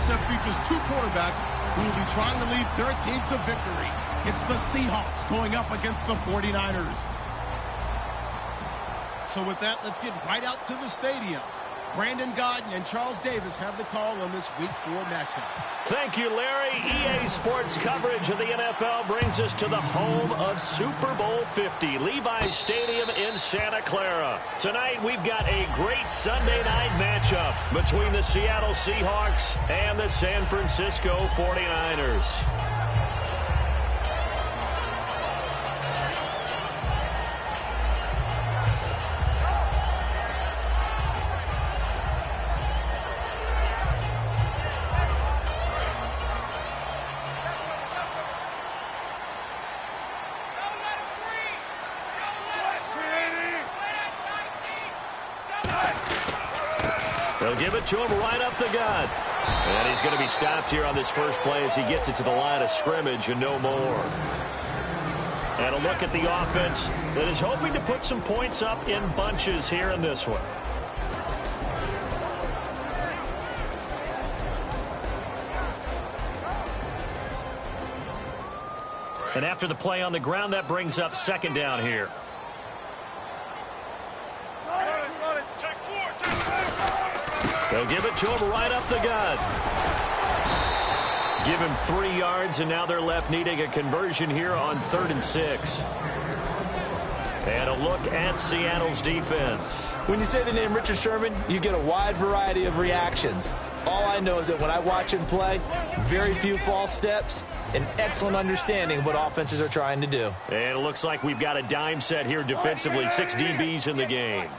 matchup features two quarterbacks who will be trying to lead their team to victory. It's the Seahawks going up against the 49ers. So with that, let's get right out to the stadium. Brandon Godden and Charles Davis have the call on this Week 4 matchup. Thank you, Larry. EA Sports coverage of the NFL brings us to the home of Super Bowl 50, Levi's Stadium in Santa Clara. Tonight, we've got a great Sunday night matchup between the Seattle Seahawks and the San Francisco 49ers. They'll give it to him right up the gut. And he's going to be stopped here on this first play as he gets it to the line of scrimmage and no more. And a look at the offense that is hoping to put some points up in bunches here in this one. And after the play on the ground, that brings up second down here. They'll give it to him right up the gut. Give him 3 yards, and now they're left needing a conversion here on 3rd and 6. And a look at Seattle's defense. When you say the name Richard Sherman, you get a wide variety of reactions. All I know is that when I watch him play, very few false steps, an excellent understanding of what offenses are trying to do. And it looks like we've got a dime set here defensively. 6 DBs in the game.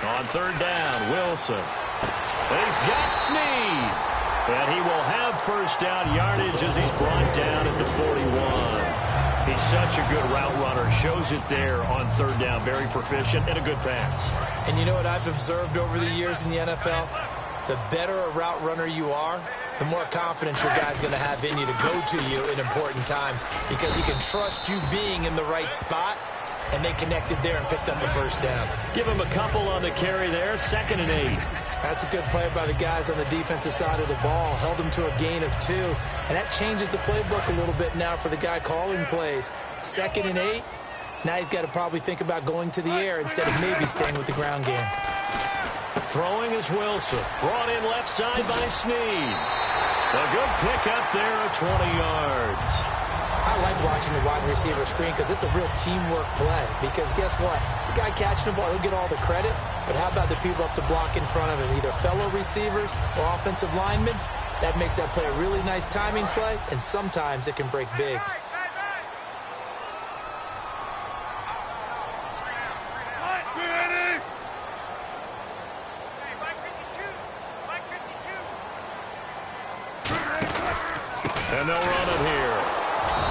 On 3rd down, Wilson. And he's got Snead. And he will have first down yardage as he's brought down at the 41. He's such a good route runner. Shows it there on 3rd down. Very proficient and a good pass. And you know what I've observed over the years in the NFL? The better a route runner you are, the more confidence your guy's going to have in you to go to you in important times because he can trust you being in the right spot. And they connected there and picked up the first down. Give him a couple on the carry there. 2nd and 8. That's a good play by the guys on the defensive side of the ball. Held them to a gain of 2. And that changes the playbook a little bit now for the guy calling plays. 2nd and 8. Now he's got to probably think about going to the air instead of maybe staying with the ground game. Throwing is Wilson. Brought in left side by Snead. A good pick up there at 20 yards. I like watching the wide receiver screen because it's a real teamwork play. Because guess what? The guy catching the ball, he'll get all the credit. But how about the people up to block in front of him? Either fellow receivers or offensive linemen. That makes that play a really nice timing play. And sometimes it can break big. And they'll run it here.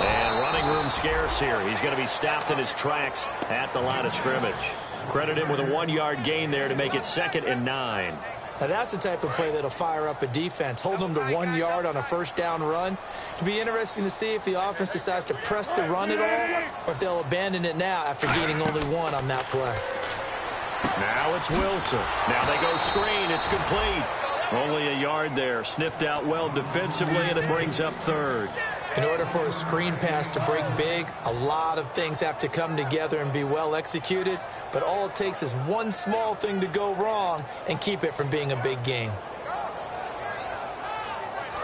And running room scarce here. He's going to be stopped in his tracks at the line of scrimmage. Credit him with a 1-yard gain there to make it 2nd and 9. Now that's the type of play that'll fire up a defense. Hold them to 1 yard on a first down run. It'll be interesting to see if the offense decides to press the run at all or if they'll abandon it now after gaining only 1 on that play. Now it's Wilson. Now they go screen. It's complete. Only a yard there. Sniffed out well defensively, and it brings up 3rd. In order for a screen pass to break big, a lot of things have to come together and be well executed. But all it takes is one small thing to go wrong and keep it from being a big game.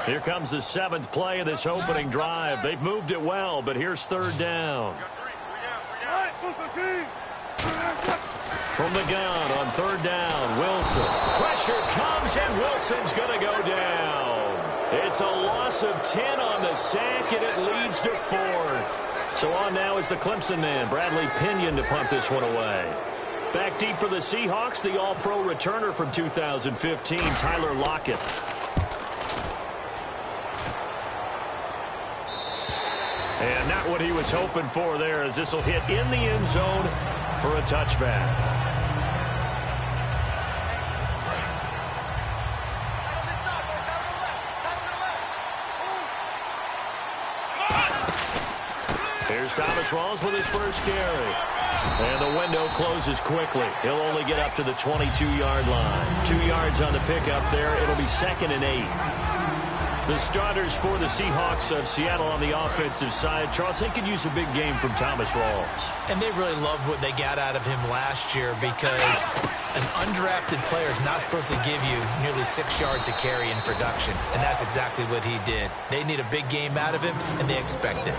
Here comes the 7th play of this opening drive. They've moved it well, but here's 3rd down. From the gun on 3rd down, Wilson. Pressure comes, and Wilson's going to go down. It's a loss of 10 on the sack, and it leads to 4th. So on now is the Clemson man, Bradley Pinion, to punt this one away. Back deep for the Seahawks, the All-Pro returner from 2015, Tyler Lockett. And not what he was hoping for there, as this will hit in the end zone for a touchback. Here's Thomas Rawls with his first carry. And the window closes quickly. He'll only get up to the 22-yard line. 2 yards on the pickup there. It'll be 2nd and 8. The starters for the Seahawks of Seattle on the offensive side. Charles, they could use a big game from Thomas Rawls. And they really loved what they got out of him last year because an undrafted player is not supposed to give you nearly 6 yards a carry in production. And that's exactly what he did. They need a big game out of him, and they expect it.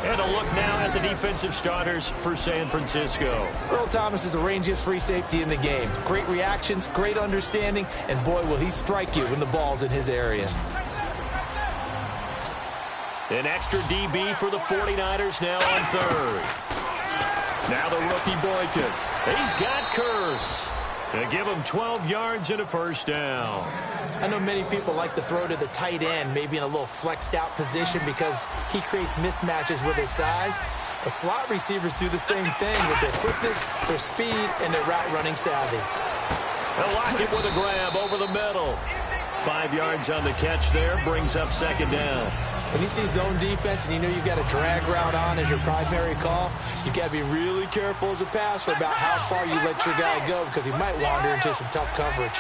And a look now at the defensive starters for San Francisco. Earl Thomas is the rangiest free safety in the game. Great reactions, great understanding, and boy, will he strike you when the ball's in his area. An extra DB for the 49ers now on 3rd. Now the rookie Boykin. He's got Curse. They give him 12 yards and a 1st down. I know many people like to throw to the tight end, maybe in a little flexed out position because he creates mismatches with his size. The slot receivers do the same thing with their quickness, their speed, and their route running savvy. They'll lock it with a grab over the middle. 5 yards on the catch there, brings up 2nd down. When you see zone defense and you know you've got a drag route on as your primary call, you've got to be really careful as a passer about how far you let your guy go because he might wander into some tough coverage.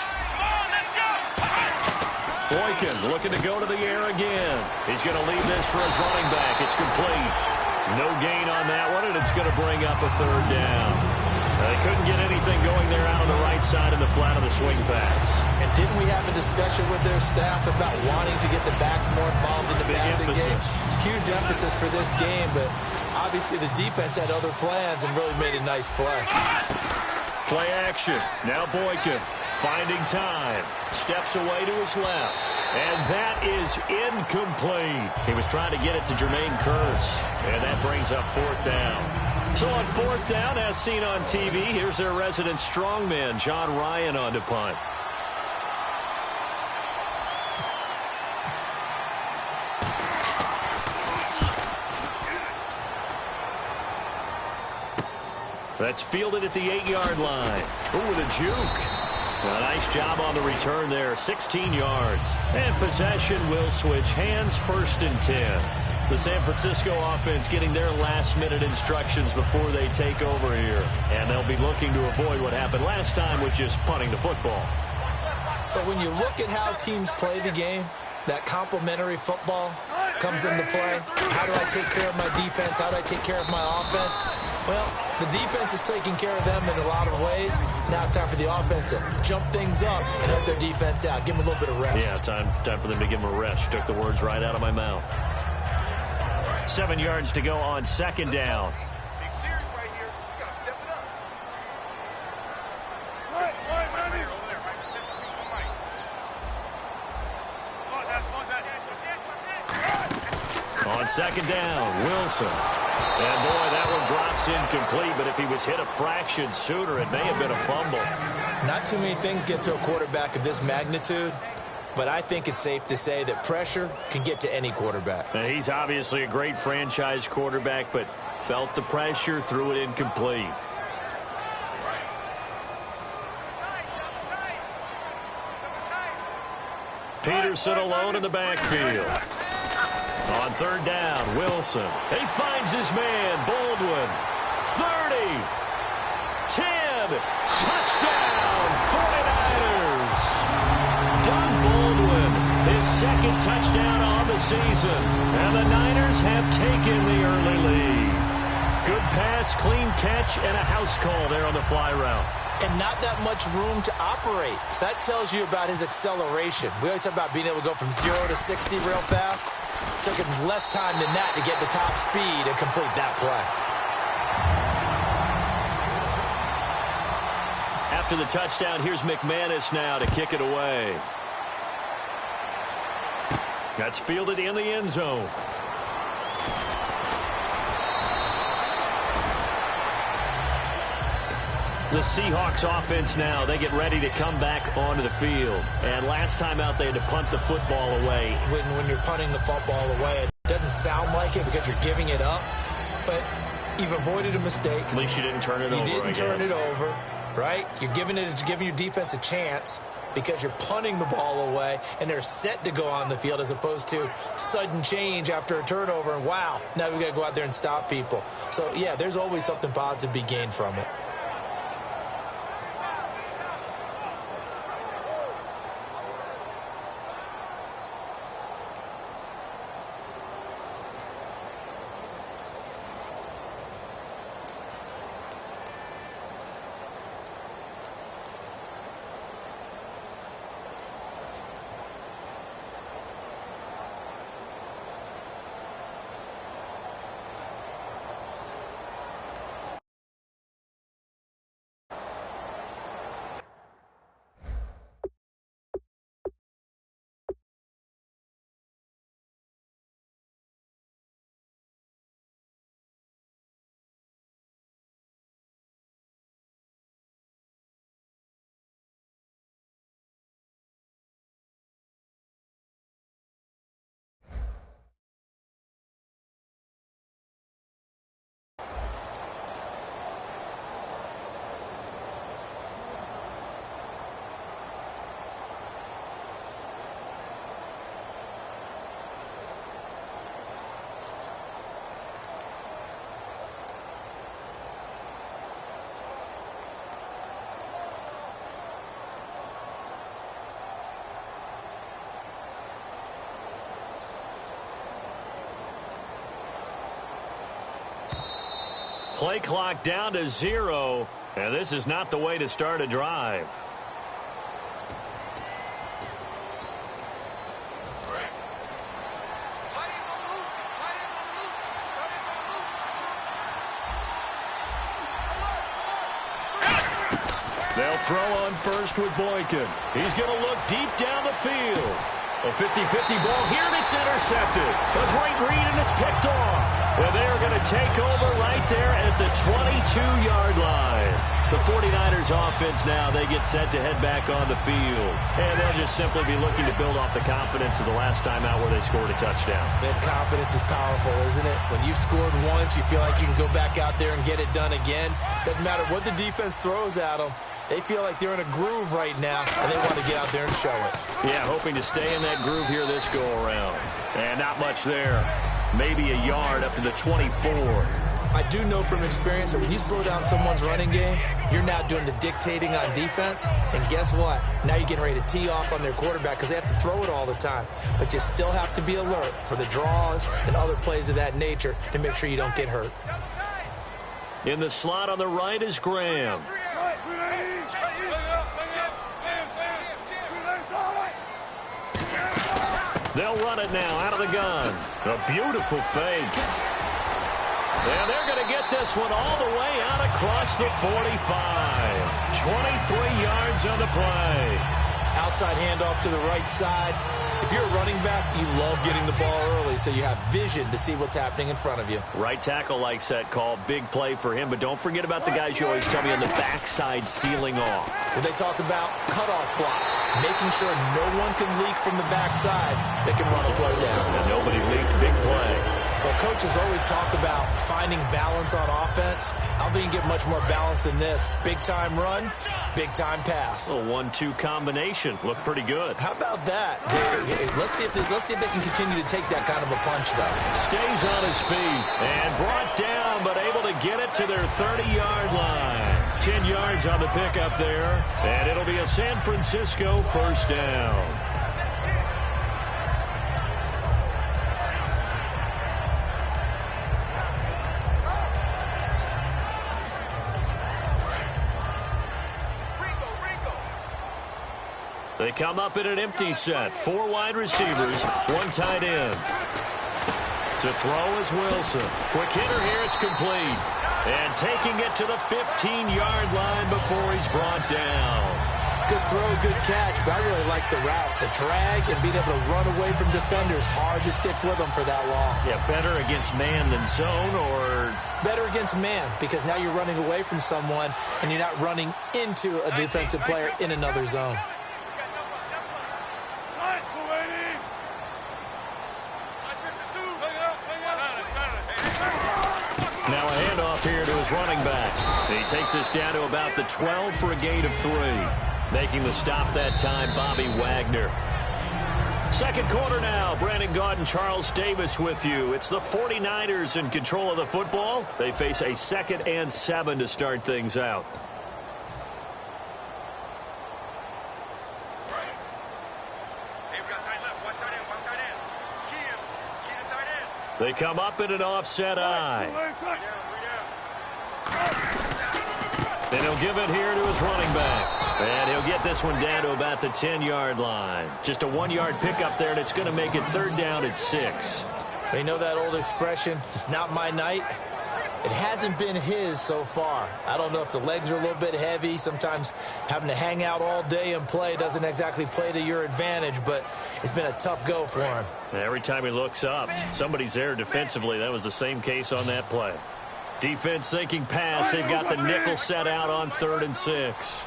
Boykin looking to go to the air again. He's going to leave this for his running back. It's complete. No gain on that one, and it's going to bring up a 3rd down. They couldn't get anything going there out on the right side of the flat of the swing pass. And didn't we have a discussion with their staff about wanting to get the backs more involved in the passing game? Huge emphasis for this game, but obviously the defense had other plans and really made a nice play. Play action. Now Boykin finding time. Steps away to his left. And that is incomplete. He was trying to get it to Jermaine Kearse. And that brings up 4th down. So on 4th down, as seen on TV, here's their resident strongman, John Ryan, on to punt. That's fielded at the 8-yard line. Ooh, with a juke. A nice job on the return there, 16 yards. And possession will switch hands, 1st and 10. The San Francisco offense getting their last-minute instructions before they take over here. And they'll be looking to avoid what happened last time with just punting the football. But when you look at how teams play the game, that complementary football comes into play. How do I take care of my defense? How do I take care of my offense? Well, the defense is taking care of them in a lot of ways. Now it's time for the offense to jump things up and help their defense out. Give them a little bit of rest. Yeah, time for them to give them a rest. Took the words right out of my mouth. 7 yards to go on 2nd down. On 2nd down, Wilson. And boy, that one drops incomplete, but if he was hit a fraction sooner, it may have been a fumble. Not too many things get to a quarterback of this magnitude, but I think it's safe to say that pressure can get to any quarterback. Now, he's obviously a great franchise quarterback, but felt the pressure, threw it incomplete. Peterson alone in the backfield. On 3rd down, Wilson. He finds his man, Baldwin. 30. 10. Touchdown, 49ers. Doug Baldwin, his 2nd touchdown on the season. And the Niners have taken the early lead. Good pass, clean catch, and a house call there on the fly route. And not that much room to operate. So that tells you about his acceleration. We always talk about being able to go from 0 to 60 real fast. It took him less time than that to get the top speed and complete that play. After the touchdown, here's McManus now to kick it away. That's fielded in the end zone. The Seahawks offense now, they get ready to come back onto the field. And last time out, they had to punt the football away. When you're punting the football away, it doesn't sound like it because you're giving it up. But you've avoided a mistake. At least you didn't turn it over, You didn't turn it over, right? You're giving your defense a chance. because you're punting the ball away and they're set to go on the field as opposed to sudden change after a turnover. And, wow, now we've got to go out there and stop people. So, yeah, there's always something positive to be gained from it. Play clock down to 0, and this is not the way to start a drive. They'll throw on first with Boykin. He's going to look deep down the field. A 50-50 ball here, and it's intercepted. A great read, and it's picked off. And they're going to take over right there at the 22-yard line. The 49ers offense now, they get set to head back on the field. And they'll just simply be looking to build off the confidence of the last time out where they scored a touchdown. That confidence is powerful, isn't it? When you've scored once, you feel like you can go back out there and get it done again. Doesn't matter what the defense throws at them. They feel like they're in a groove right now, and they want to get out there and show it. Yeah, hoping to stay in that groove here this go-around. And not much there. Maybe a yard up to the 24. I do know from experience that when you slow down someone's running game, you're now doing the dictating on defense. And guess what? Now you're getting ready to tee off on their quarterback because they have to throw it all the time. But you still have to be alert for the draws and other plays of that nature to make sure you don't get hurt. In the slot on the right is Graham. They'll run it now out of the gun. A beautiful fake. And they're going to get this one all the way out across the 45. 23 yards on the play. Outside handoff to the right side. If you're a running back, you love getting the ball early so you have vision to see what's happening in front of you. Right tackle likes that call. Big play for him. But don't forget about the guys you always tell me on the backside sealing off. When they talk about cutoff blocks, making sure no one can leak from the backside that can run a play down. And nobody leaked. Big play. Well, coaches always talk about finding balance on offense. I don't think you get much more balance than this. Big-time run, big-time pass. A 1-2 combination. Looked pretty good. How about that? Let's see if they can continue to take that kind of a punch, though. Stays on his feet and brought down, but able to get it to their 30-yard line. 10 yards on the pickup there, and it'll be a San Francisco first down. They come up in an empty set. 4 wide receivers, 1 tight end. To throw is Wilson. Quick hitter here, it's complete. And taking it to the 15-yard line before he's brought down. Good throw, good catch, but I really like the route. The drag and being able to run away from defenders. Hard to stick with them for that long. Yeah, better against man than zone, or? Better against man, because now you're running away from someone and you're not running into a defensive player in another zone. Now a handoff here to his running back. He takes us down to about the 12 for a gain of 3. Making the stop that time, Bobby Wagner. Second quarter now. Brandon Gaudin, Charles Davis with you. It's the 49ers in control of the football. They face a 2nd and 7 to start things out. They come up in an offset eye. And he'll give it here to his running back. And he'll get this one down to about the 10-yard line. Just a 1-yard pickup there, and it's going to make it 3rd down at 6. They know that old expression, it's not my night. It hasn't been his so far. I don't know if the legs are a little bit heavy. Sometimes having to hang out all day and play doesn't exactly play to your advantage, but it's been a tough go for him. Every time he looks up, somebody's there defensively. That was the same case on that play. Defense thinking pass. They've got the nickel set out on 3rd and 6.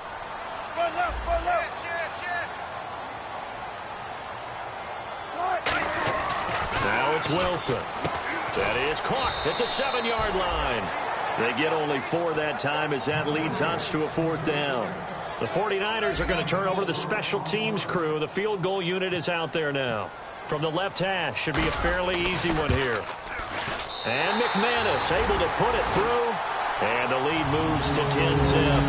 Now it's Wilson. That is caught at the 7-yard line. They get only 4 that time as that leads us to a 4th down. The 49ers are going to turn over to the special teams crew. The field goal unit is out there now. From the left hash, should be a fairly easy one here. And McManus able to put it through. And the lead moves to 10-zip.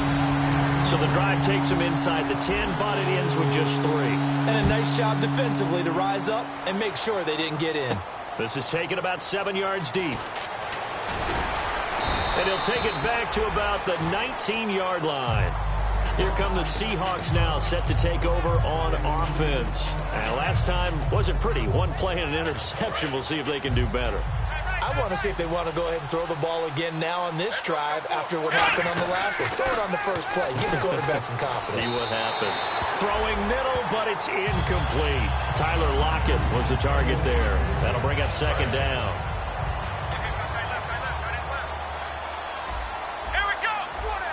So the drive takes them inside the 10, but it ends with just 3. And a nice job defensively to rise up and make sure they didn't get in. This is taken about 7 yards deep. And he'll take it back to about the 19-yard line. Here come the Seahawks now, set to take over on offense. And last time wasn't pretty. 1 play and an interception. We'll see if they can do better. I want to see if they want to go ahead and throw the ball again now on this drive after what happened on the last one. Throw it on the first play. Give the quarterback some confidence. See what happens. Throwing middle, but it's incomplete. Tyler Lockett was the target there. That'll bring up 2nd down. Here we go.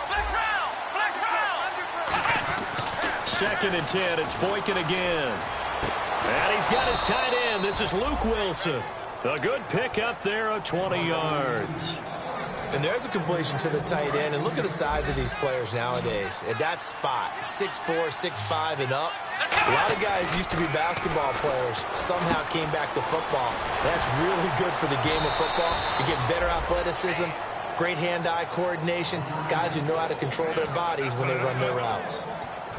Flex round. 2nd and 10. It's Boykin again. And he's got his tight end. This is Luke Wilson. A good pick up there of 20 yards. And there's a completion to the tight end. And look at the size of these players nowadays. At that spot, 6'4", 6'5", and up. A lot of guys used to be basketball players, somehow came back to football. That's really good for the game of football. You're getting better athleticism, great hand-eye coordination, guys who know how to control their bodies when they run their routes.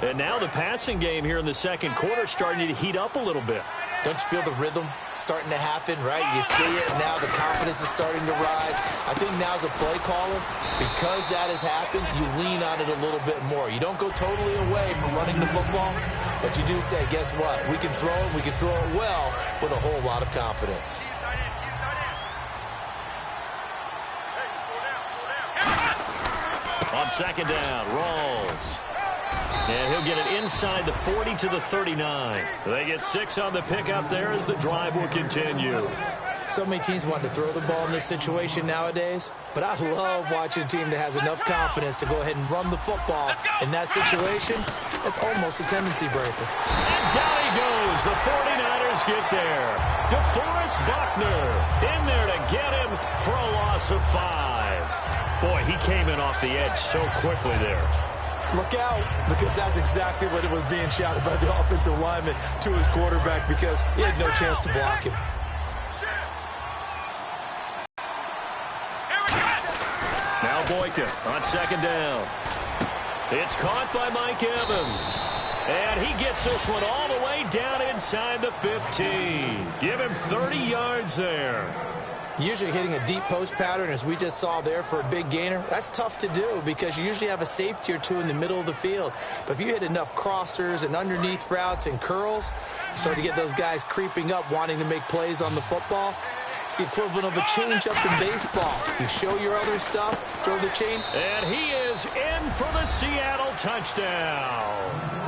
And now the passing game here in the second quarter starting to heat up a little bit. Don't you feel the rhythm starting to happen, right? You see it now, the confidence is starting to rise. I think now as a play caller, because that has happened, you lean on it a little bit more. You don't go totally away from running the football, but you do say, guess what? We can throw it, we can throw it well with a whole lot of confidence. On 2nd down, Rawls. And he'll get it inside the 40 to the 39. They get 6 on the pickup there as the drive will continue. So many teams want to throw the ball in this situation nowadays, but I love watching a team that has enough confidence to go ahead and run the football. In that situation, that's almost a tendency breaker. And down he goes. The 49ers get there. DeForest Buckner in there to get him for a loss of 5. Boy, he came in off the edge so quickly there. Look out, because that's exactly what it was being shouted by the offensive lineman to his quarterback, because he had no chance to block him. Now Boykin on 2nd down. It's caught by Mike Evans. And he gets this one all the way down inside the 15. Give him 30 yards there. Usually hitting a deep post pattern, as we just saw there for a big gainer, that's tough to do because you usually have a safety or two in the middle of the field. But if you hit enough crossers and underneath routes and curls, you start to get those guys creeping up, wanting to make plays on the football. It's the equivalent of a change-up in baseball. You show your other stuff, throw the chain. And he is in for the Seattle touchdown.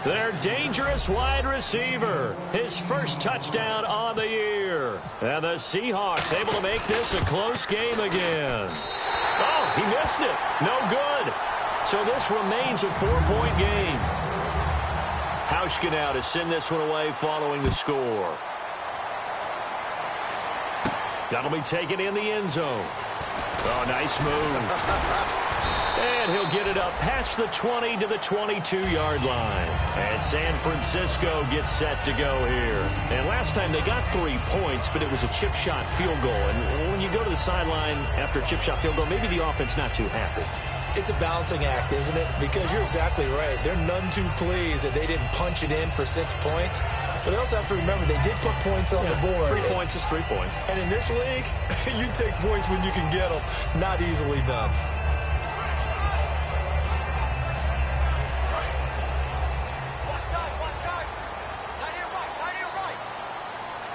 Their dangerous wide receiver. His first touchdown on the year. And the Seahawks able to make this a close game again. Oh, he missed it. No good. So this remains a 4-point game. Hauschka now to send this one away following the score. That'll be taken in the end zone. Oh, nice move. And he'll get it up past the 20 to the 22-yard line. And San Francisco gets set to go here. And last time they got 3 points, but it was a chip shot field goal. And when you go to the sideline after a chip shot field goal, maybe the offense not too happy. It's a balancing act, isn't it? Because you're exactly right. They're none too pleased that they didn't punch it in for 6 points. But they also have to remember they did put points on the board. 3 points is 3 points. And in this league, you take points when you can get them. Not easily done.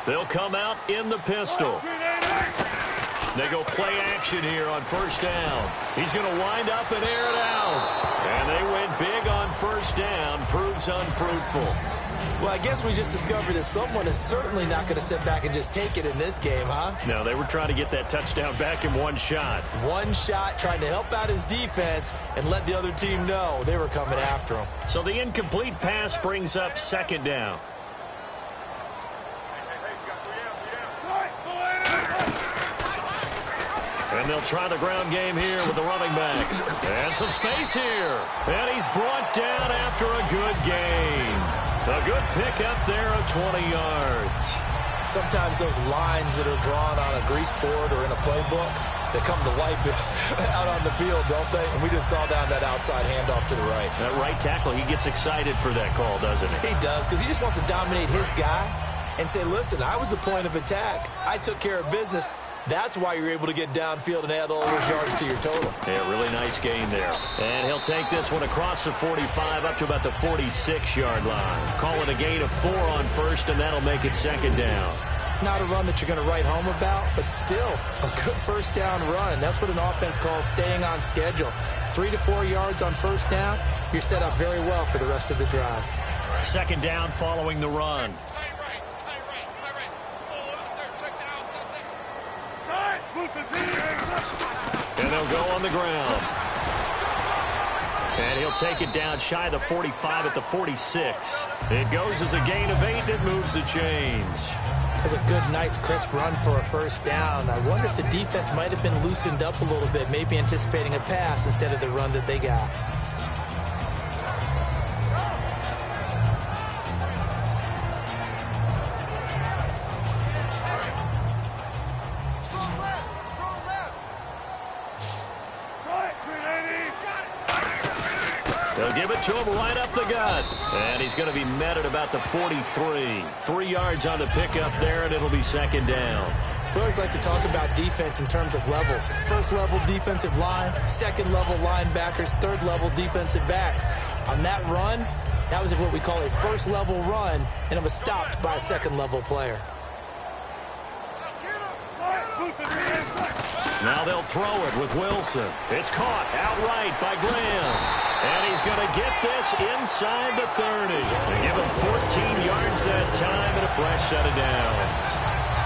They'll come out in the pistol. They go play action here on first down. He's going to wind up and air it out. And they went big on first down. Proves unfruitful. Well, I guess we just discovered that someone is certainly not going to sit back and just take it in this game, huh? No, they were trying to get that touchdown back in one shot. One shot, trying to help out his defense and let the other team know they were coming after him. So the incomplete pass brings up second down. And they'll try the ground game here with the running backs. And some space here. And he's brought down after a good gain. A good pickup there of 20 yards. Sometimes those lines that are drawn on a grease board or in a playbook, they come to life out on the field, don't they? And we just saw down that outside handoff to the right. That right tackle, he gets excited for that call, doesn't he? He does, because he just wants to dominate his guy and say, listen, I was the point of attack. I took care of business. That's why you're able to get downfield and add all those yards to your total. Yeah, really nice gain there. And he'll take this one across the 45 up to about the 46-yard line. Call it a gain of 4 on first, and that'll make it second down. Not a run that you're going to write home about, but still a good first down run. That's what an offense calls staying on schedule. 3 to 4 yards on first down, you're set up very well for the rest of the drive. Second down following the run. And they'll go on the ground. And he'll take it down shy of the 45 at the 46. It goes as a gain of 8, and it moves the chains. That's a good, nice, crisp run for a first down. I wonder if the defense might have been loosened up a little bit, maybe anticipating a pass instead of the run that they got. They'll give it to him right up the gut. And he's going to be met at about the 43. 3 yards on the pickup there, and it'll be second down. We always like to talk about defense in terms of levels. First level defensive line, second level linebackers, third level defensive backs. On that run, that was what we call a first level run, and it was stopped by a second level player. Now they'll throw it with Wilson. It's caught outright by Graham. And he's going to get this inside the 30. They give him 14 yards that time and a fresh set of downs.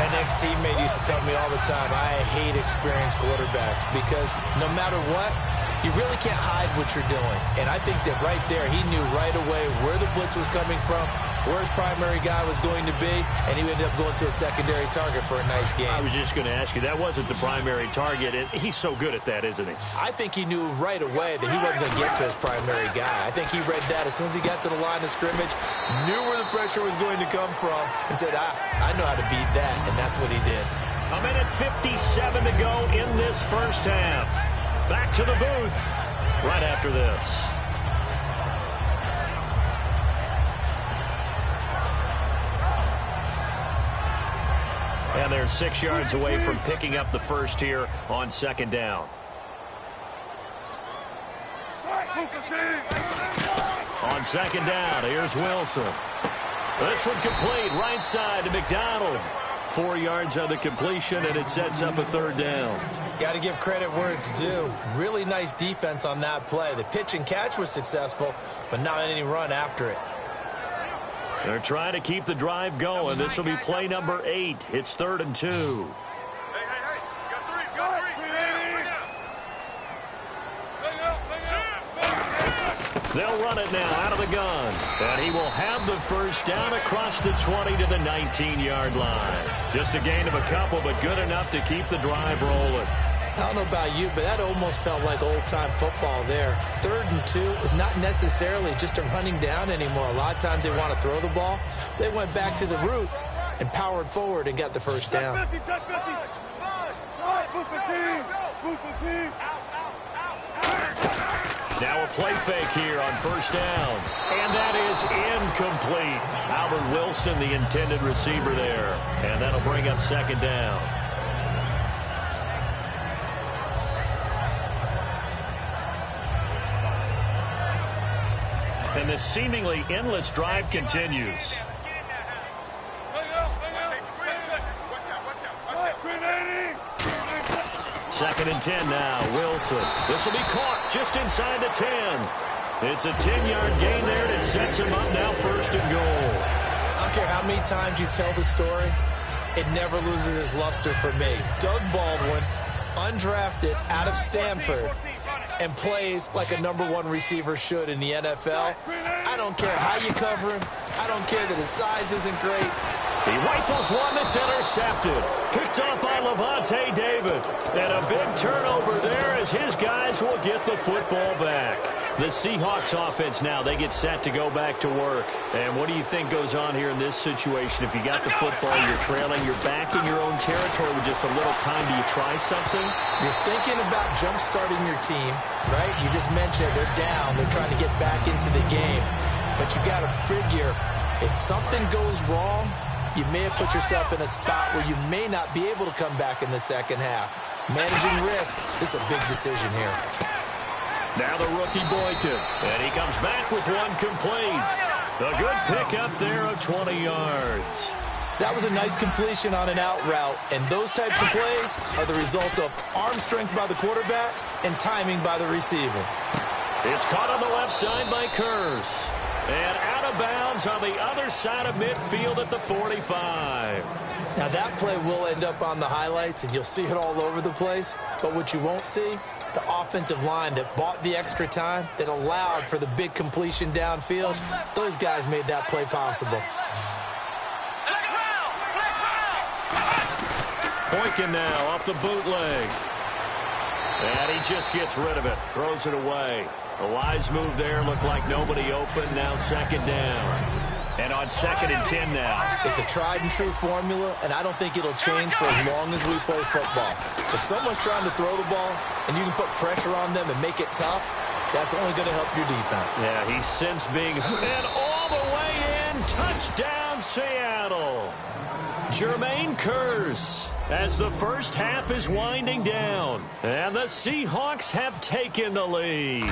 An ex-teammate used to tell me all the time, I hate experienced quarterbacks because no matter what, you really can't hide what you're doing. And I think that right there, he knew right away where the blitz was coming from, where his primary guy was going to be, and he ended up going to a secondary target for a nice game. I was just going to ask you, that wasn't the primary target. He's so good at that, isn't he? I think he knew right away that he wasn't going to get to his primary guy. I think he read that as soon as he got to the line of scrimmage, knew where the pressure was going to come from, and said, I know how to beat that, and that's what he did. A minute 57 to go in this first half. Back to the booth right after this. And they're 6 yards away from picking up the first here on second down. On second down, here's Wilson. This one complete, right side to McDonald. 4 yards on the completion, and it sets up a third down. Got to give credit where it's due. Really nice defense on that play. The pitch and catch was successful, but not any run after it. They're trying to keep the drive going. This will be play number 8. It's 3rd and 2. Hey, got three. They'll run it now out of the gun. And he will have the first down across the 20 to the 19-yard line. Just a gain of a couple, but good enough to keep the drive rolling. I don't know about you, but that almost felt like old-time football there. 3rd and 2 is not necessarily just a running down anymore. A lot of times they want to throw the ball. They went back to the roots and powered forward and got the first down. Now a play fake here on first down. And that is incomplete. Albert Wilson, the intended receiver there. And that'll bring up 2nd down. And this seemingly endless drive continues. 2nd and 10 now. Wilson. This will be caught just inside the 10. It's a 10-yard gain there, and it sets him up now 1st and goal. I don't care how many times you tell the story, it never loses its luster for me. Doug Baldwin, undrafted out of Stanford, and plays like a #1 receiver should in the NFL. I don't care how you cover him. I don't care that his size isn't great. He rifles one that's intercepted. Picked up by Levante David. And a big turnover there as his guys will get the football back. The Seahawks offense now, they get set to go back to work. And what do you think goes on here in this situation? If you got the football, you're trailing, you're back in your own territory with just a little time. Do you try something? You're thinking about jump-starting your team, right? You just mentioned they're down. They're trying to get back into the game. But you got to figure, if something goes wrong, you may have put yourself in a spot where you may not be able to come back in the second half. Managing risk is a big decision here. Now the rookie Boykin, and he comes back with one complete. A good pickup there of 20 yards. That was a nice completion on an out route, and those types of plays are the result of arm strength by the quarterback and timing by the receiver. It's caught on the left side by Kurz. And out of bounds on the other side of midfield at the 45. Now that play will end up on the highlights, and you'll see it all over the place. But what you won't see, the offensive line that bought the extra time, that allowed for the big completion downfield, those guys made that play possible. Boykin now off the bootleg. And he just gets rid of it, throws it away. A wise move there, looked like nobody open, now 2nd down. And on 2nd and 10 now. It's a tried-and-true formula, and I don't think it'll change for as long as we play football. If someone's trying to throw the ball and you can put pressure on them and make it tough, that's only going to help your defense. Yeah, he's since being hit all the way in. Touchdown, Seattle. Jermaine Kurz as the first half is winding down. And the Seahawks have taken the lead.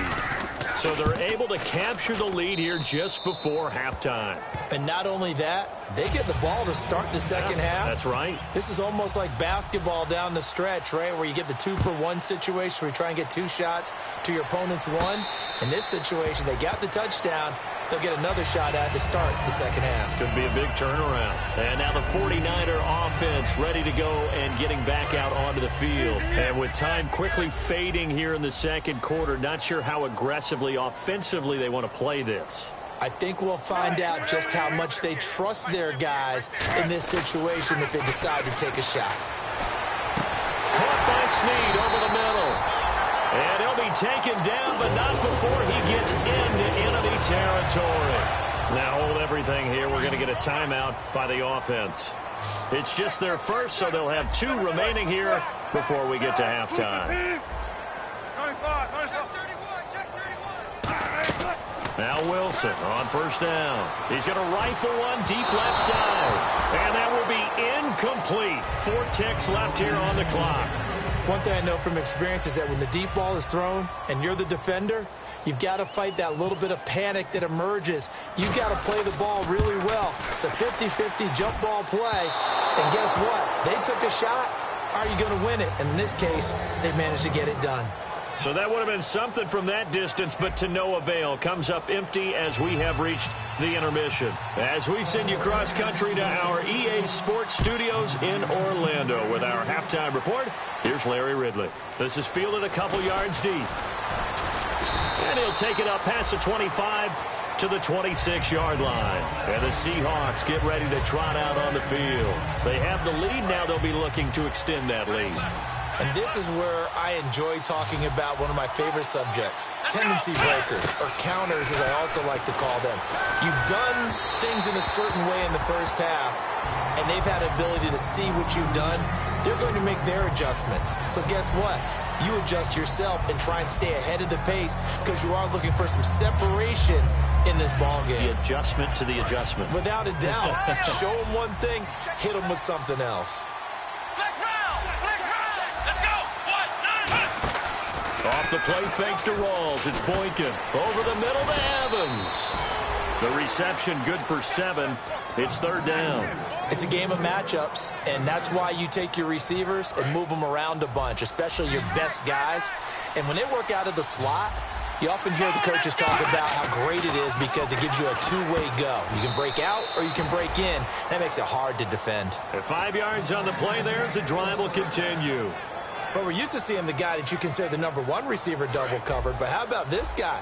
So they're able to capture the lead here just before halftime. And not only that, they get the ball to start the second half. That's right. This is almost like basketball down the stretch, right, where you get the 2-for-1 situation where you try and get 2 shots to your opponent's 1. In this situation, they got the touchdown. They'll get another shot at to start the second half. Could be a big turnaround. And now the 49er offense ready to go and getting back out onto the field. And with time quickly fading here in the second quarter, not sure how aggressively, offensively they want to play this. I think we'll find out just how much they trust their guys in this situation if they decide to take a shot. Caught by Snead over the middle. And he'll be taken down, but not before he gets into enemy territory. Now hold everything here. We're going to get a timeout by the offense. It's just their first, so they'll have 2 remaining here before we get to halftime. Now Wilson on first down. He's going to rifle one deep left side. And that will be incomplete. 4 ticks left here on the clock. One thing I know from experience is that when the deep ball is thrown and you're the defender, you've got to fight that little bit of panic that emerges. You've got to play the ball really well. It's a 50-50 jump ball play. And guess what? They took a shot. How are you going to win it? And in this case, they managed to get it done. So that would have been something from that distance, but to no avail. Comes up empty as we have reached the intermission. As we send you cross-country to our EA Sports Studios in Orlando with our halftime report, here's Larry Ridley. This is fielded a couple yards deep. And he'll take it up past the 25 to the 26-yard line. And the Seahawks get ready to trot out on the field. They have the lead. Now they'll be looking to extend that lead. And this is where I enjoy talking about one of my favorite subjects, tendency breakers, or counters as I also like to call them. You've done things in a certain way in the first half, and they've had the ability to see what you've done. They're going to make their adjustments. So guess what? You adjust yourself and try and stay ahead of the pace because you are looking for some separation in this ball game. The adjustment to the adjustment. Without a doubt. Show them one thing, hit them with something else. Off the play fake to Rawls. It's Boykin. Over the middle to Evans. The reception good for 7. It's third down. It's a game of matchups, and that's why you take your receivers and move them around a bunch, especially your best guys. And when they work out of the slot, you often hear the coaches talk about how great it is because it gives you a two-way go. You can break out or you can break in. That makes it hard to defend. At 5 yards on the play there, as the drive will continue. But we're used to seeing the guy that you consider the number 1 receiver double covered. But how about this guy?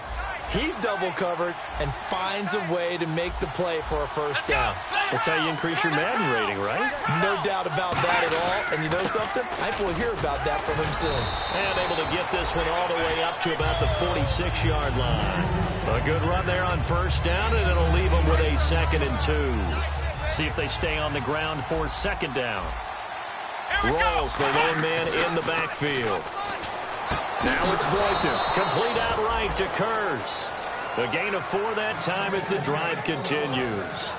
He's double covered and finds a way to make the play for a first down. That's how you increase your Madden rating, right? No doubt about that at all. And you know something? I think we'll hear about that from him soon. And able to get this one all the way up to about the 46-yard line. A good run there on first down, and it'll leave them with a 2nd and 2. See if they stay on the ground for second down. Rawls, the lone man in the backfield. Now it's Boykin. Complete outright to Kurz. The gain of 4 that time as the drive continues.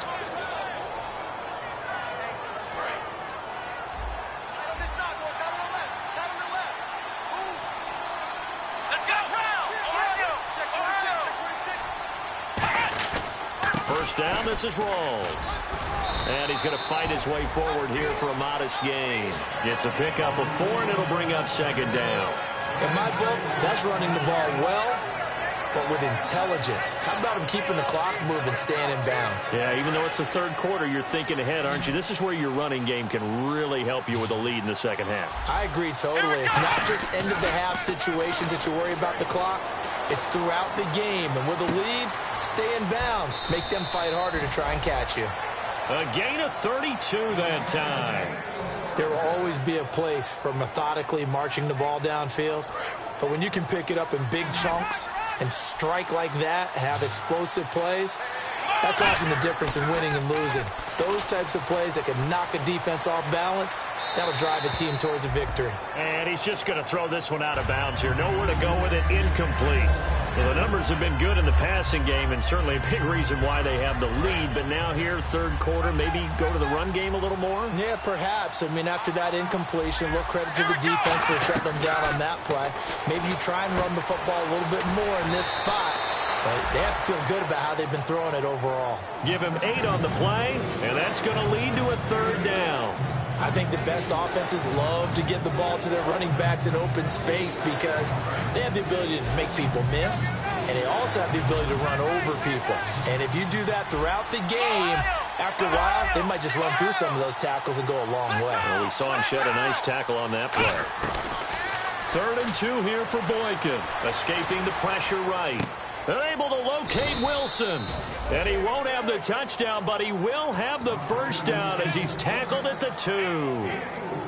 First down, this is Rawls. And he's going to fight his way forward here for a modest gain. Gets a pickup of 4, and it'll bring up second down. In my book, that's running the ball well, but with intelligence. How about him keeping the clock moving, staying in bounds? Yeah, even though it's the third quarter, you're thinking ahead, aren't you? This is where your running game can really help you with a lead in the second half. I agree totally. It's not just end-of-the-half situations that you worry about the clock. It's throughout the game. And with a lead, stay in bounds. Make them fight harder to try and catch you. A gain of 32 that time. There will always be a place for methodically marching the ball downfield. But when you can pick it up in big chunks and strike like that, have explosive plays, that's often the difference in winning and losing. Those types of plays that can knock a defense off balance, that'll drive a team towards a victory. And he's just going to throw this one out of bounds here. Nowhere to go with it. Incomplete. Well, the numbers have been good in the passing game, and certainly a big reason why they have the lead. But now here, third quarter, maybe go to the run game a little more? Yeah, perhaps. I mean, after that incompletion, a little credit to the defense for shutting them down on that play. Maybe you try and run the football a little bit more in this spot. But they have to feel good about how they've been throwing it overall. Give him 8 on the play, and that's going to lead to a third down. I think the best offenses love to get the ball to their running backs in open space because they have the ability to make people miss, and they also have the ability to run over people. And if you do that throughout the game, after a while, they might just run through some of those tackles and go a long way. Well, we saw him shed a nice tackle on that play. 3rd and 2 here for Boykin, escaping the pressure right. They're able to locate Wilson. And he won't have the touchdown, but he will have the first down as he's tackled at the 2.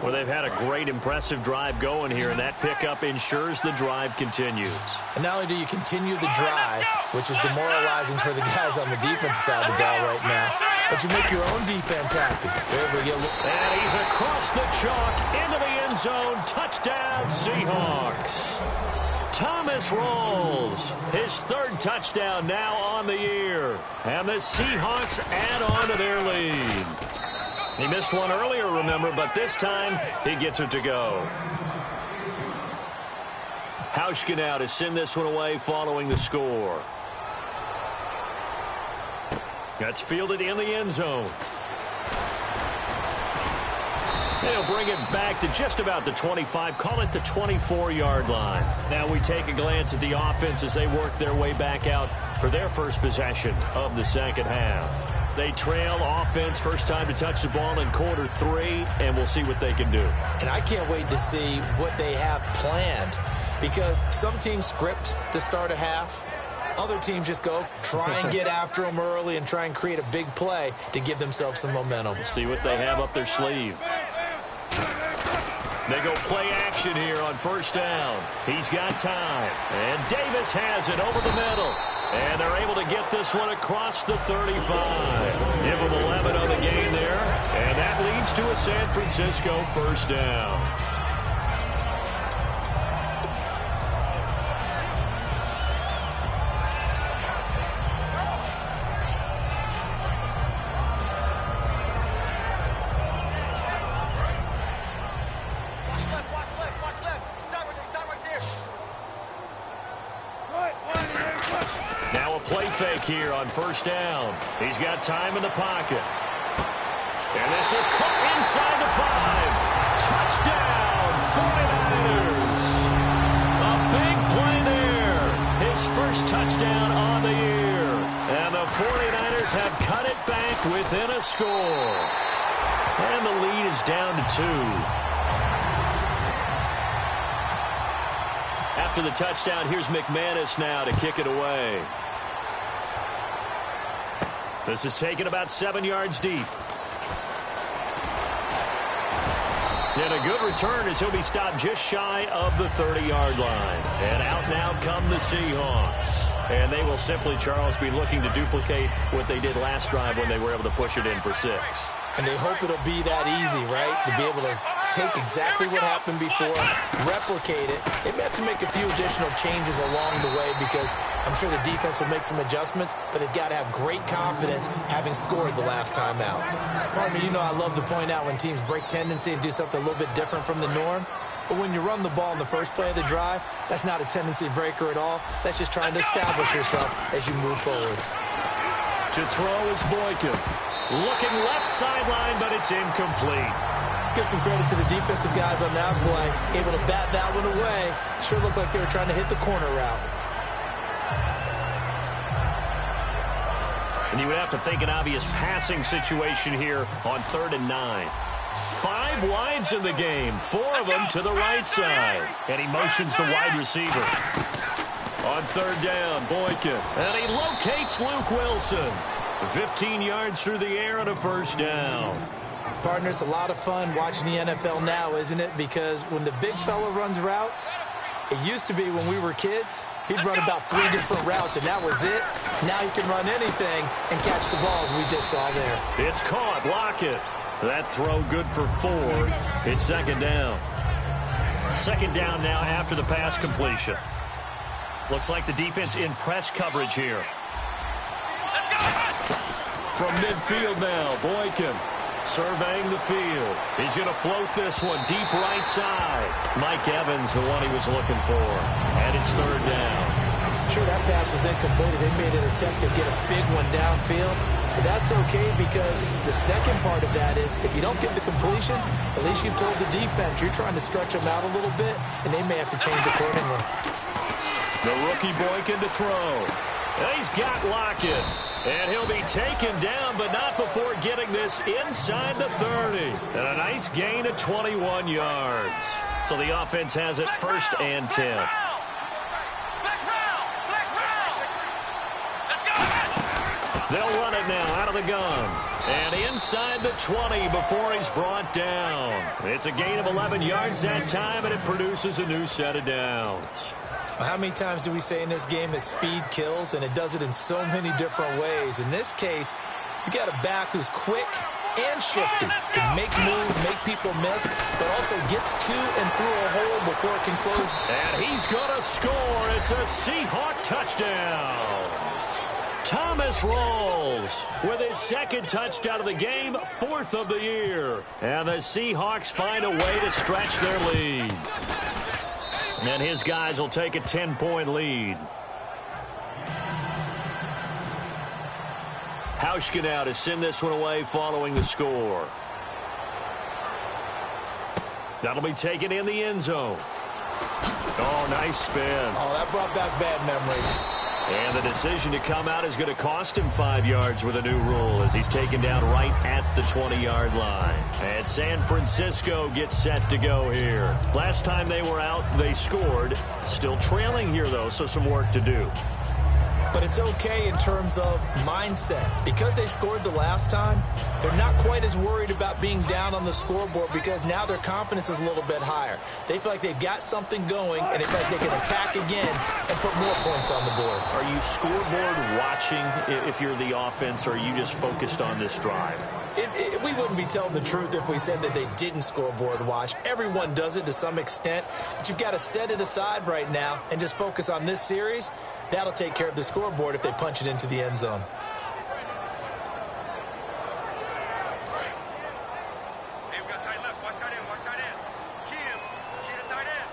Well, they've had a great, impressive drive going here, and that pickup ensures the drive continues. And not only do you continue the drive, which is demoralizing for the guys on the defensive side of the ball right now, but you make your own defense happy. And he's across the chalk into the end zone. Touchdown, Seahawks. Thomas Rawls, his 3rd touchdown now on the year. And the Seahawks add on to their lead. He missed one earlier, remember, but this time he gets it to go. Hauschka now to send this one away following the score. That's fielded in the end zone. They'll bring it back to just about the 25, call it the 24-yard line. Now we take a glance at the offense as they work their way back out for their first possession of the second half. They trail offense, first time to touch the ball in quarter 3, and we'll see what they can do. And I can't wait to see what they have planned because some teams script to start a half. Other teams just go try and get after them early and try and create a big play to give themselves some momentum. We'll see what they have up their sleeve. They go play action here on first down. He's got time. And Davis has it over the middle. And they're able to get this one across the 35. Give them 11 on the game there. And that leads to a San Francisco first down. Here on first down. He's got time in the pocket. And this is caught inside the 5. Touchdown, 49ers. A big play there. His first touchdown on the year. And the 49ers have cut it back within a score. And the lead is down to 2. After the touchdown, here's McManus now to kick it away. This is taken about 7 yards deep. And a good return as he'll be stopped just shy of the 30-yard line. And out now come the Seahawks. And they will simply, Charles, be looking to duplicate what they did last drive when they were able to push it in for 6. And they hope it'll be that easy, right? To be able to take exactly what happened before, replicate it. They may have to make a few additional changes along the way because I'm sure the defense will make some adjustments, but they've got to have great confidence having scored the last time out. Partner, you know I love to point out when teams break tendency and do something a little bit different from the norm. But when you run the ball in the first play of the drive, that's not a tendency breaker at all. That's just trying to establish yourself as you move forward. To throw is Boykin. Looking left sideline, but it's incomplete. Let's give some credit to the defensive guys on that play. Able to bat that one away. Sure looked like they were trying to hit the corner route. And you would have to think an obvious passing situation here on 3rd and 9. 5 wides in the game, 4 of them to the right side. And he motions the wide receiver. On 3rd down, Boykin. And he locates Luke Wilson. 15 yards through the air on a first down. Partner, it's a lot of fun watching the NFL now, isn't it? Because when the big fella runs routes, it used to be when we were kids, he'd run about 3 different routes, and that was it. Now he can run anything and catch the balls we just saw there. It's caught. Lockett. That throw good for 4. It's 2nd down. 2nd down now after the pass completion. Looks like the defense in press coverage here. From midfield now, Boykin surveying the field. He's going to float this one deep right side. Mike Evans, the one he was looking for. And it's 3rd down. Sure, that pass was incomplete as they made an attempt to get a big one downfield. But that's okay because the second part of that is if you don't get the completion, at least you've told the defense you're trying to stretch them out a little bit, and they may have to change accordingly. The rookie Boykin to throw. And he's got Lockett. And he'll be taken down, but not before getting this inside the 30. And a nice gain of 21 yards. So the offense has it 1st and 10. They'll run it now out of the gun. And inside the 20 before he's brought down. It's a gain of 11 yards that time, and it produces a new set of downs. How many times do we say in this game that speed kills, and it does it in so many different ways? In this case, you got a back who's quick and shifty, can make moves, make people miss, but also gets to and through a hole before it can close. And he's going to score. It's a Seahawk touchdown. Thomas Rawls with his 2nd touchdown of the game, 4th of the year. And the Seahawks find a way to stretch their lead. And his guys will take a 10-point lead. Hauschka now to send this one away following the score. That'll be taken in the end zone. Oh, nice spin. Oh, that brought back bad memories. And the decision to come out is going to cost him 5 yards with a new rule as he's taken down right at the 20-yard line. And San Francisco gets set to go here. Last time they were out, they scored. Still trailing here, though, so some work to do. but it's okay in terms of mindset. Because they scored the last time, they're not quite as worried about being down on the scoreboard because now their confidence is a little bit higher. They feel like they've got something going, and they feel like they can attack again and put more points on the board. Are you scoreboard watching if you're the offense, or are you just focused on this drive? We wouldn't be telling the truth if we said that they didn't scoreboard watch. Everyone does it to some extent, but you've got to set it aside right now and just focus on this series. That'll take care of the scoreboard if they punch it into the end zone. Hey, we got tight left. Watch tight end. Watch tight end. Key him. Key the tight end.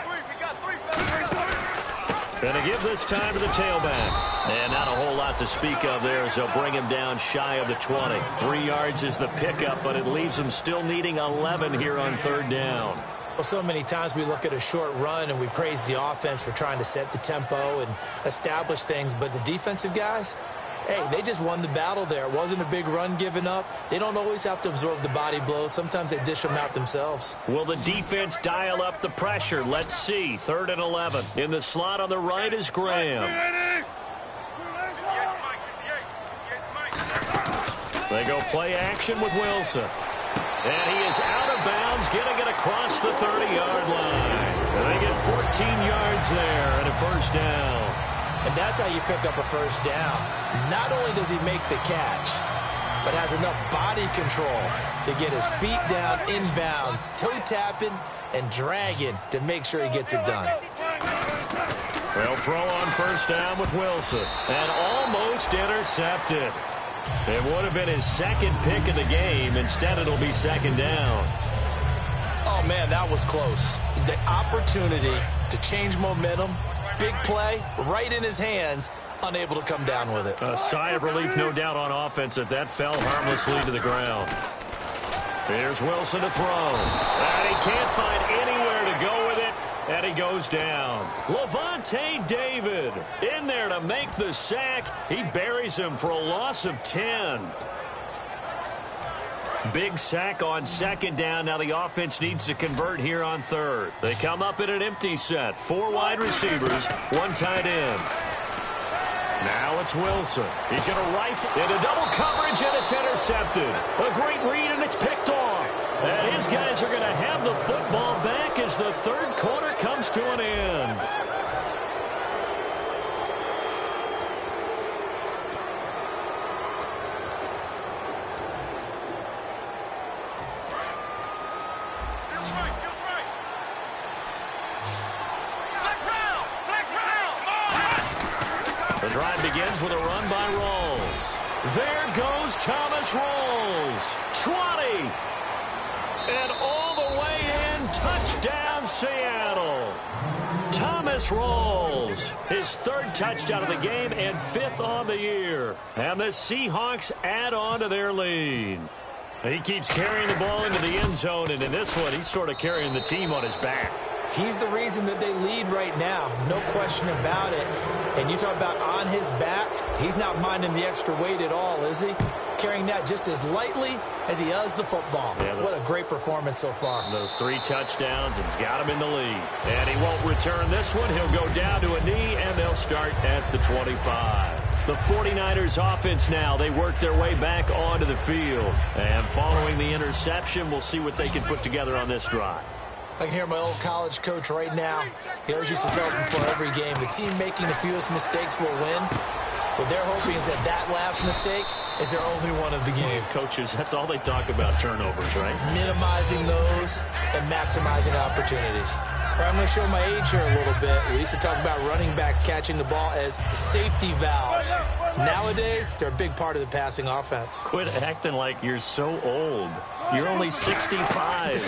We got three. Going to give this time to the tailback. And not a whole lot to speak of there as they'll bring him down shy of the 20. 3 yards is the pickup, but it leaves them still needing 11 here on third down. Well, so many times we look at a short run and we praise the offense for trying to set the tempo and establish things, but the defensive guys, hey, they just won the battle there. It wasn't a big run given up. They don't always have to absorb the body blows. Sometimes they dish them out themselves. Will the defense dial up the pressure? Let's see. 3rd and 11. In the slot on the right is Graham. They go play action with Wilson. And he is out of bounds, getting it across the 30-yard line. And they get 14 yards there and a first down. And that's how you pick up a first down. Not only does he make the catch, but has enough body control to get his feet down inbounds, toe tapping and dragging to make sure he gets it done. They'll throw on first down with Wilson. And almost intercepted. It would have been his second pick of the game. Instead, it'll be second down. Oh, man, that was close. The opportunity to change momentum, big play, right in his hands, unable to come down with it. A sigh of relief, no doubt, on offense that fell harmlessly to the ground. Here's Wilson to throw. And he can't find anywhere to go with it. And he goes down. Levante David in there to make the sack. He buries him for a loss of 10. Big sack on second down. Now the offense needs to convert here on third. They come up in an empty set. 4 wide receivers, 1 tight end. Now it's Wilson. He's going to rifle into double coverage, and it's intercepted. A great read, and it's picked off. And his guys are going to have the football back as the third quarter comes to an end. The drive begins with a run by Rawls. There goes Thomas Rawls. 20. And all the way in, touchdown Seattle. Thomas Rawls, his 3rd touchdown of the game and 5th on the year. And the Seahawks add on to their lead. He keeps carrying the ball into the end zone, and in this one, he's sort of carrying the team on his back. He's the reason that they lead right now, no question about it. And you talk about on his back, he's not minding the extra weight at all, is he? Carrying that just as lightly as he does the football. Yeah, what a great performance so far. Those 3 touchdowns, and he's got him in the lead. And he won't return this one. He'll go down to a knee, and they'll start at the 25. The 49ers offense now, they work their way back onto the field. And following the interception, we'll see what they can put together on this drive. I can hear my old college coach right now. He always used to tell us before every game, the team making the fewest mistakes will win. What they're hoping is that last mistake is their only one of the game. Coaches, that's all they talk about, turnovers, right? Minimizing those and maximizing opportunities. Right, I'm going to show my age here a little bit. We used to talk about running backs catching the ball as safety valves. Nowadays, they're a big part of the passing offense. Quit acting like you're so old. You're only 65.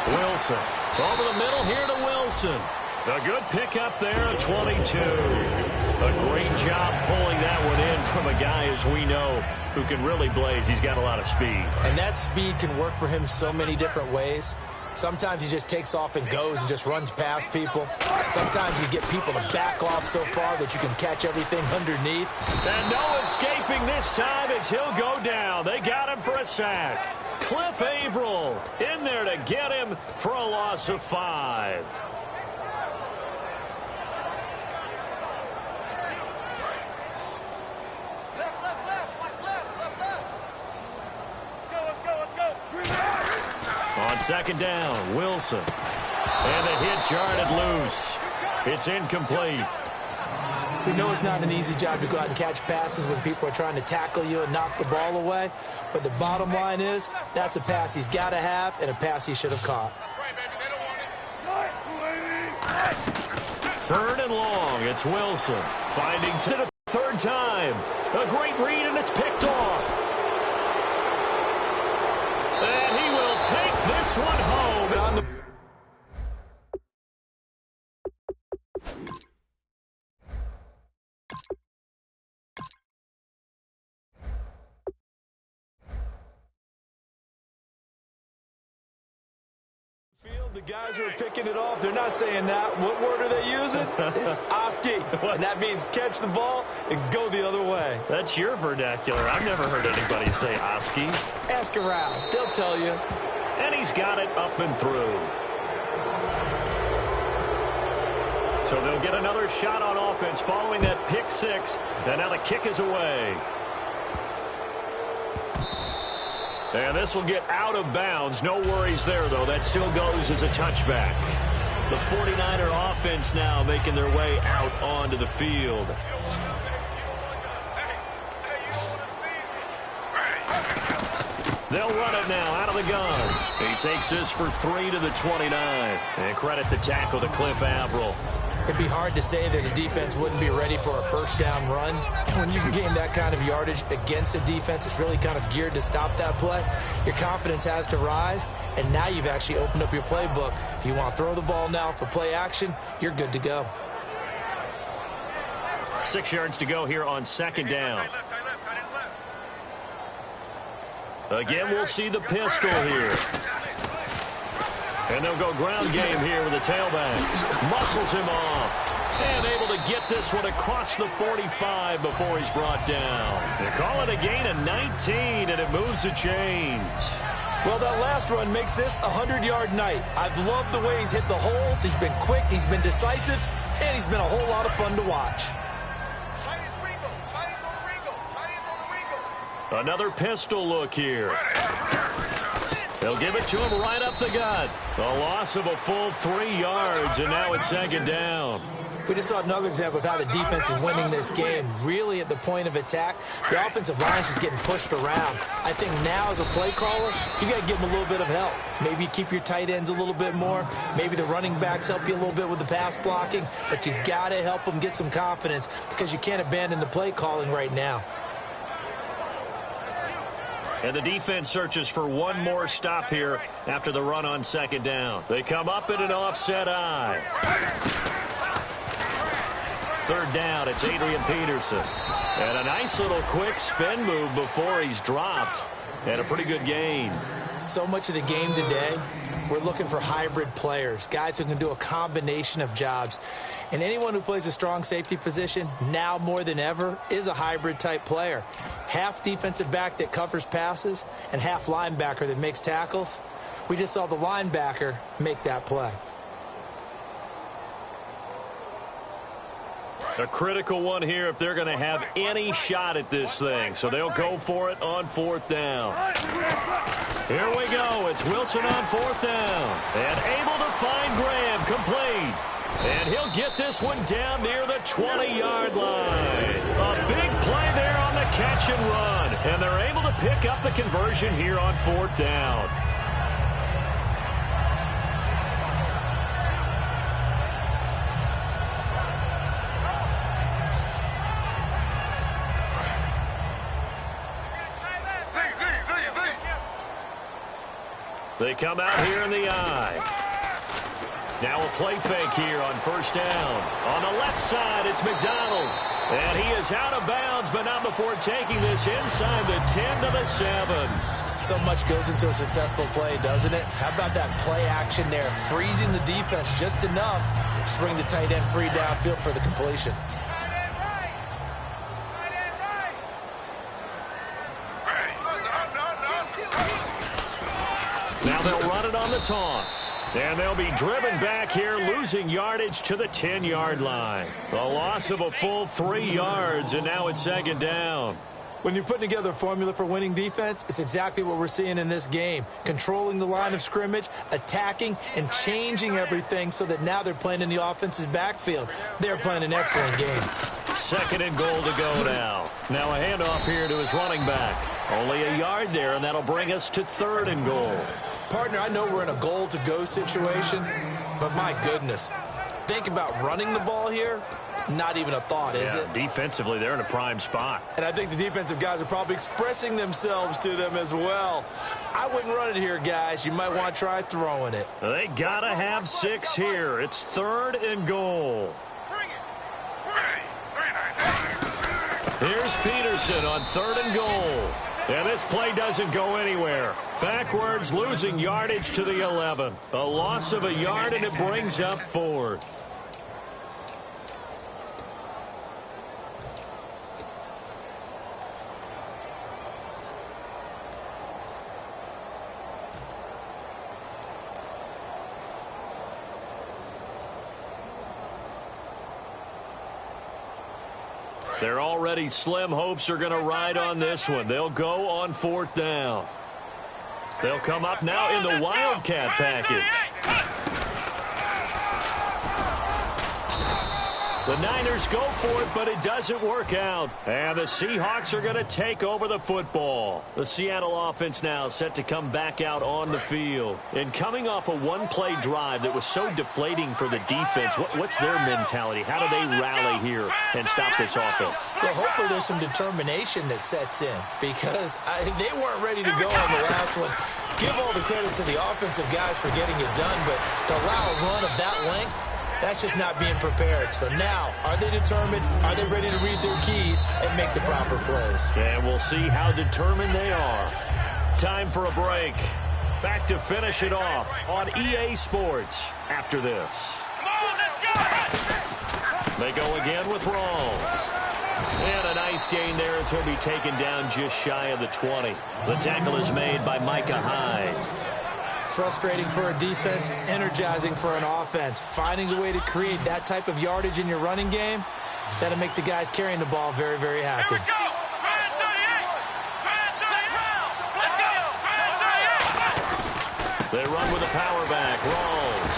Wilson. Over the middle here to Wilson. A good pickup there at 22. A great job pulling that one in from a guy, as we know, who can really blaze. He's got a lot of speed. And that speed can work for him so many different ways. Sometimes he just takes off and goes and just runs past people. Sometimes you get people to back off so far that you can catch everything underneath. And no escaping this time as he'll go down. They got him for a sack. Cliff Averill in there to get him for a loss of 5. On second down, Wilson. And the hit jarred loose. It's incomplete. We know it's not an easy job to go out and catch passes when people are trying to tackle you and knock the ball away. But the bottom line is, that's a pass he's got to have and a pass he should have caught. Third and long, it's Wilson. Finding to the third time. A great read, and it's picked off. And he will take this one home. On the The guys who are picking it off, they're not saying that. What word are they using? It's Oski. And that means catch the ball and go the other way. That's your vernacular. I've never heard anybody say Oski. Ask around. They'll tell you. And he's got it up and through. So they'll get another shot on offense following that pick six. And now the kick is away. And this will get out of bounds. No worries there, though. That still goes as a touchback. The 49er offense now making their way out onto the field. They'll run it now out of the gun. He takes this for 3 to the 29. And credit the tackle to Cliff Averill. It'd be hard to say that a defense wouldn't be ready for a first down run. When you can gain that kind of yardage against a defense that's really kind of geared to stop that play, your confidence has to rise, and now you've actually opened up your playbook. If you want to throw the ball now for play action, you're good to go. 6 yards to go here on second down. Again, we'll see the pistol here. And they'll go ground game here with the tailback. Muscles him off. And able to get this one across the 45 before he's brought down. They call it a gain of 19, and it moves the chains. Well, that last run makes this a 100-yard night. I've loved the way he's hit the holes. He's been quick, he's been decisive, and he's been a whole lot of fun to watch. Another pistol look here. They'll give it to him right up the gut. A loss of a full 3 yards, and now it's second down. We just saw another example of how the defense is winning this game. Really at the point of attack, the offensive line is just getting pushed around. I think now as a play caller, you got to give them a little bit of help. Maybe you keep your tight ends a little bit more. Maybe the running backs help you a little bit with the pass blocking. But you've got to help them get some confidence because you can't abandon the play calling right now. And the defense searches for one more stop here after the run on second down. They come up in an offset eye. Third down, it's Adrian Peterson. And a nice little quick spin move before he's dropped. And a pretty good gain. So much of the game today, we're looking for hybrid players, guys who can do a combination of jobs. And anyone who plays a strong safety position, now more than ever, is a hybrid-type player. Half defensive back that covers passes and half linebacker that makes tackles. We just saw the linebacker make that play. A critical one here if they're going to have any shot at this thing. So they'll go for it on fourth down. Here we go. It's Wilson on fourth down. And able to find Graham complete. And he'll get this one down near the 20-yard line. A big play there on the catch and run. And they're able to pick up the conversion here on fourth down. They come out here in the eye. Now a play fake here on first down. On the left side, it's McDonald. And he is out of bounds, but not before taking this inside the 10 to the 7. So much goes into a successful play, doesn't it? How about that play action there? Freezing the defense just enough to bring the tight end free downfield for the completion. Now they'll run it on the toss. And they'll be driven back here, losing yardage to the 10-yard line. A loss of a full 3 yards, and now it's second down. When you're putting together a formula for winning defense, it's exactly what we're seeing in this game. Controlling the line of scrimmage, attacking, and changing everything so that now they're playing in the offense's backfield. They're playing an excellent game. 2nd and goal to go now. Now a handoff here to his running back. Only a yard there, and that'll bring us to 3rd and goal. Partner, I know we're in a goal-to-go situation, but my goodness, think about running the ball here. Not even a thought, is it? Defensively, they're in a prime spot. And I think the defensive guys are probably expressing themselves to them as well. I wouldn't run it here, guys. You might want to try throwing it. They got to have 6 here. It's 3rd and goal. Here's Peterson on 3rd and goal. And this play doesn't go anywhere. Backwards, losing yardage to the 11. A loss of a yard, and it brings up 4th. Their already slim hopes are going to ride on this one. They'll go on 4th down. They'll come up now in the Wildcat package. The Niners go for it, but it doesn't work out. And the Seahawks are going to take over the football. The Seattle offense now set to come back out on the field. And coming off a one-play drive that was so deflating for the defense, what's their mentality? How do they rally here and stop this offense? Well, hopefully there's some determination that sets in because they weren't ready to go on the last one. Give all the credit to the offensive guys for getting it done, but to allow a run of that length, that's just not being prepared. So now, are they determined? Are they ready to read their keys and make the proper plays? And we'll see how determined they are. Time for a break. Back to finish it off on EA Sports after this. They go again with Rawls. And a nice gain there as he'll be taken down just shy of the 20. The tackle is made by Micah Hyde. Frustrating for a defense, energizing for an offense. Finding a way to create that type of yardage in your running game, that'll make the guys carrying the ball very, very happy. They run with a power back, Rawls.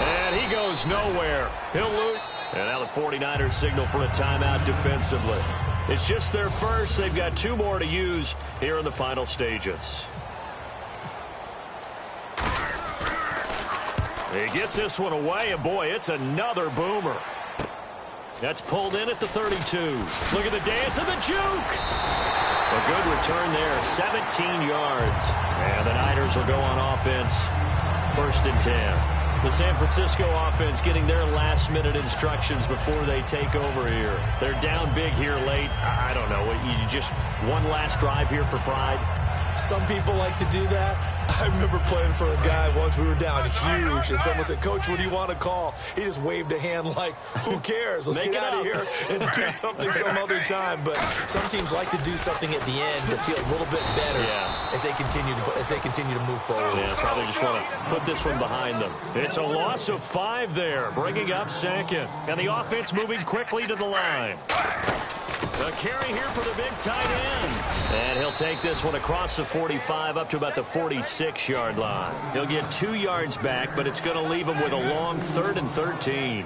And he goes nowhere. He'll lose. And now the 49ers signal for a timeout defensively. It's just their first. They've got 2 more to use here in the final stages. He gets this one away, and boy, it's another boomer. That's pulled in at the 32. Look at the dance and the juke. A good return there, 17 yards. And the Niners will go on offense, 1st and 10. The San Francisco offense getting their last-minute instructions before they take over here. They're down big here late. I don't know. You just one last drive here for pride? Some people like to do that. I remember playing for a guy once. We were down huge, and someone said, "Coach, what do you want to call?" He just waved a hand like, "Who cares? Let's get out of here and do something some other time." But some teams like to do something at the end to feel a little bit better as they continue to move forward. Yeah, probably just want to put this one behind them. It's a loss of 5 there, bringing up 2nd, and the offense moving quickly to the line. A carry here for the big tight end. And he'll take this one across the 45 up to about the 46-yard line. He'll get 2 yards back, but it's going to leave him with a long 3rd and 13.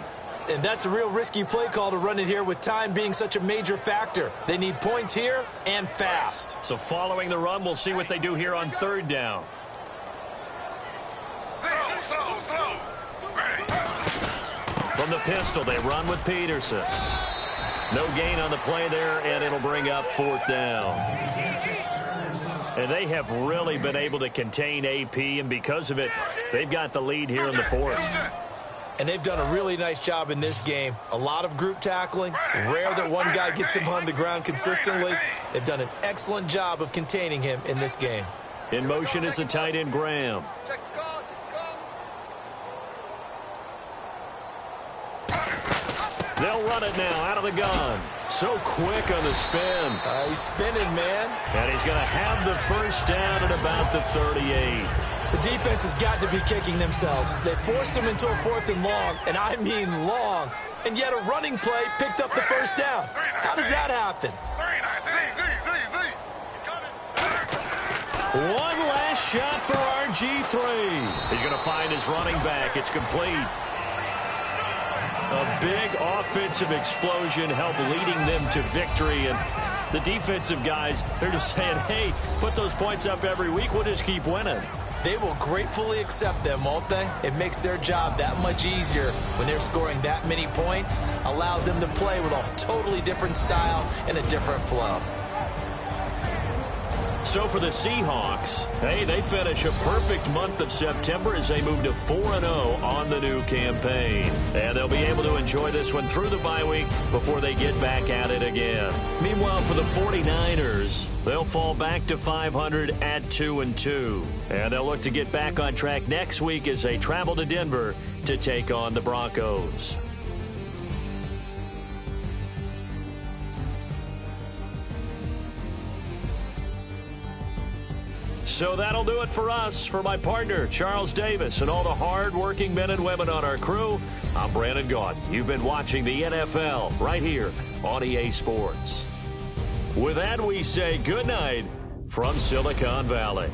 And that's a real risky play call to run it here with time being such a major factor. They need points here and fast. So following the run, we'll see what they do here on 3rd down. From the pistol, they run with Peterson. No gain on the play there, and it'll bring up 4th down. And they have really been able to contain AP, and because of it, they've got the lead here in the 4th. And they've done a really nice job in this game. A lot of group tackling. Rare that one guy gets him on the ground consistently. They've done an excellent job of containing him in this game. In motion is the tight end, Graham. They'll run it now out of the gun. So quick on the spin. He's spinning, man. And he's going to have the 1st down at about the 38. The defense has got to be kicking themselves. They forced him into a 4th and long, and I mean long. And yet a running play picked up the 1st down. How does that happen? One last shot for RG3. He's going to find his running back. It's complete. A big offensive explosion helped leading them to victory. And the defensive guys, they're just saying, hey, put those points up every week. We'll just keep winning. They will gratefully accept them, won't they? It makes their job that much easier when they're scoring that many points. Allows them to play with a totally different style and a different flow. So for the Seahawks, hey, they finish a perfect month of September as they move to 4-0 on the new campaign. And they'll be able to enjoy this one through the bye week before they get back at it again. Meanwhile, for the 49ers, they'll fall back to 500 at 2-2. And they'll look to get back on track next week as they travel to Denver to take on the Broncos. So that'll do it for us. For my partner, Charles Davis, and all the hard-working men and women on our crew, I'm Brandon Gaudin. You've been watching the NFL right here on EA Sports. With that, we say good night from Silicon Valley.